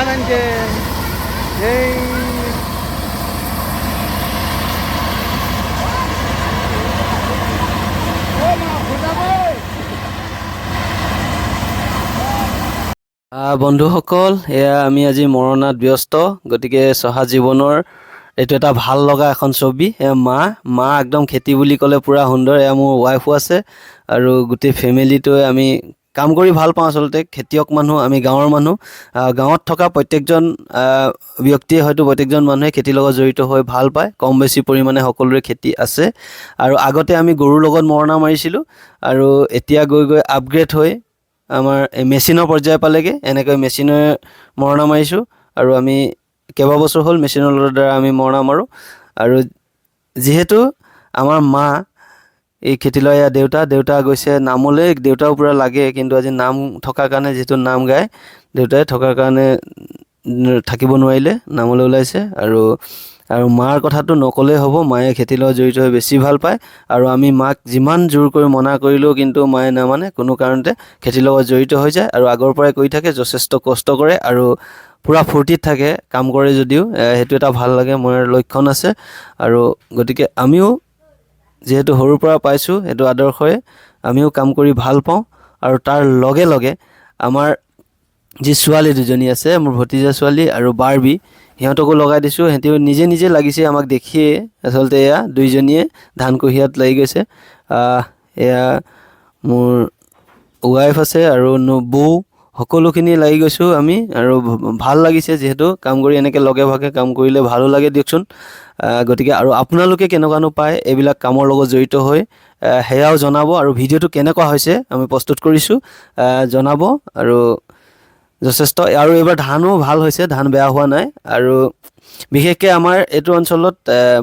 ধান আনছে এই বন্ধুসকল, এয়া আমি আজি মৰণাত ব্যস্ত। গতিকে চহা জীৱনৰ এইটো এটা ভাল লগা এখন ছবি। এয়া মা একদম খেতি বুলি ক'লে পূৰা সুন্দৰ। এয়া মোৰ ৱাইফো আছে আৰু গোটেই ফেমিলিটোৱে আমি কাম কৰি ভাল পাওঁ। আচলতে খেতিয়ক মানুহ, আমি গাঁৱৰ মানুহ। গাঁৱত থকা প্ৰত্যেকজন ব্যক্তিয়ে হয়তো প্ৰত্যেকজন মানুহে খেতিৰ লগত জড়িত হৈ ভাল পায়। কম বেছি পৰিমাণে সকলোৰে খেতি আছে। আৰু আগতে আমি গৰুৰ লগত মৰণা মাৰিছিলোঁ আৰু এতিয়া গৈ গৈ আপগ্ৰেড হৈ আমাৰ মেচিনৰ পৰ্যায় পালেগৈ। এনেকৈ মেচিনে মৰণা মাৰিছোঁ আৰু আমি কেইবাবছৰ হ'ল মেচিনৰ দ্বাৰা আমি মৰণা মাৰোঁ। আৰু যিহেতু আমাৰ মা এই খেতি লয়, দেউতা গৈছে নামলৈ। দেউতাও পূৰা লাগে, কিন্তু আজি নাম থকাৰ কাৰণে, যিহেতু নাম গায়, দেউতাই থকাৰ কাৰণে থাকিব নোৱাৰিলে, নামলৈ ওলাইছে। আৰু মাৰ কথাটো নক'লেই হ'ব। মায়ে খেতিৰ লগত জড়িত হৈ বেছি ভাল পায় আৰু আমি মাক যিমান জোৰ কৰি মনা কৰিলেও কিন্তু মায়ে নামানে, কোনো কাৰণতে খেতিৰ লগত জড়িত হৈ যায় আৰু আগৰ পৰাই কৰি থাকে। যথেষ্ট কষ্ট কৰে আৰু পূৰা ফূৰ্তিত থাকে কাম কৰে যদিও। সেইটো এটা ভাল লাগে, মোৰ লক্ষণ আছে। আৰু গতিকে আমিও যিহেতু সৰুৰ পৰা পাইছোঁ সেইটো আদৰ্শৰে আমিও কাম কৰি ভাল পাওঁ। আৰু তাৰ লগে লগে আমাৰ যি ছোৱালী দুজনী আছে, মোৰ ভতিজা ছোৱালী আৰু বাৰ্বি, সিহঁতকো লগাই দিছোঁ। সিহঁতেও নিজে নিজে লাগিছে আমাক দেখিয়ে। আচলতে এয়া দুইজনীয়ে ধান কঢ়িয়াত লাগি গৈছে। এয়া মোৰ ৱাইফ আছে আৰু বৌ, সকলোখিনি লাগি গৈছোঁ আমি। আৰু ভাল লাগিছে, যিহেতু কাম কৰি এনেকৈ লগে ভাগে কাম কৰিলে ভালো লাগে দিয়কচোন। গতিকে আৰু আপোনালোকে কেনেকুৱানো পায় এইবিলাক কামৰ লগত জড়িত হৈ, সেয়াও জনাব। আৰু ভিডিঅ'টো কেনেকুৱা হৈছে আমি প্ৰস্তুত কৰিছোঁ জনাব। আৰু যথেষ্ট, আৰু এইবাৰ ধানো ভাল হৈছে, ধান বেয়া হোৱা নাই। আৰু বিশেষকৈ আমাৰ এইটো অঞ্চলত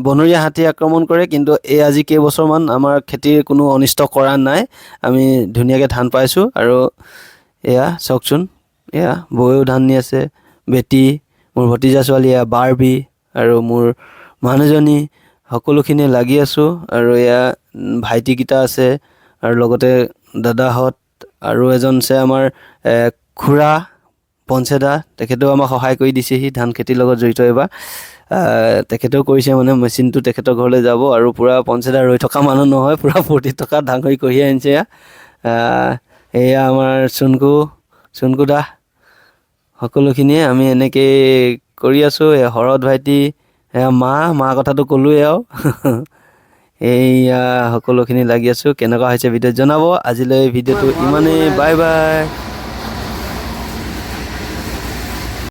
বনৰীয়া হাতী আক্ৰমণ কৰে, কিন্তু এই আজি কেইবছৰমান আমাৰ খেতিৰ কোনো অনিষ্ট কৰা নাই। আমি ধুনীয়াকৈ ধান পাইছোঁ। আৰু এয়া চাওকচোন, এয়া বৌয়েও ধান নি আছে, বেটি, মোৰ ভতিজা ছোৱালী, এয়া বাৰ্বি আৰু মোৰ মানুহজনী, সকলোখিনি লাগি আছোঁ। আৰু এয়া ভাইটিকেইটা আছে আৰু লগতে দাদাহঁত, আৰু এজন আছে আমাৰ খুৰা পঞ্চেদা, তেখেতেও আমাক সহায় কৰি দিছেহি ধান খেতিৰ লগত জড়িত। এইবাৰ তেখেতেও কৰিছে, মানে মেচিনটো তেখেতৰ ঘৰলৈ যাব। আৰু পূৰা পঞ্চেদা ৰৈ থকা মানুহ নহয়, পূৰা ফূৰ্তিত থকা ডাঙৰি কঢ়িয়াই আনিছে। এয়া আমাৰ চুনকু দা, সকলোখিনিয়ে আমি এনেকৈ কৰি আছোঁ। শৰৎ ভাইটি, এয়া মা কথাটো ক'লোৱেই আৰু এইয়া সকলোখিনি লাগি আছোঁ। কেনেকুৱা হৈছে ভিডিঅ'ত জনাব। আজিলৈ ভিডিঅ'টো ইমানেই। Bye bye.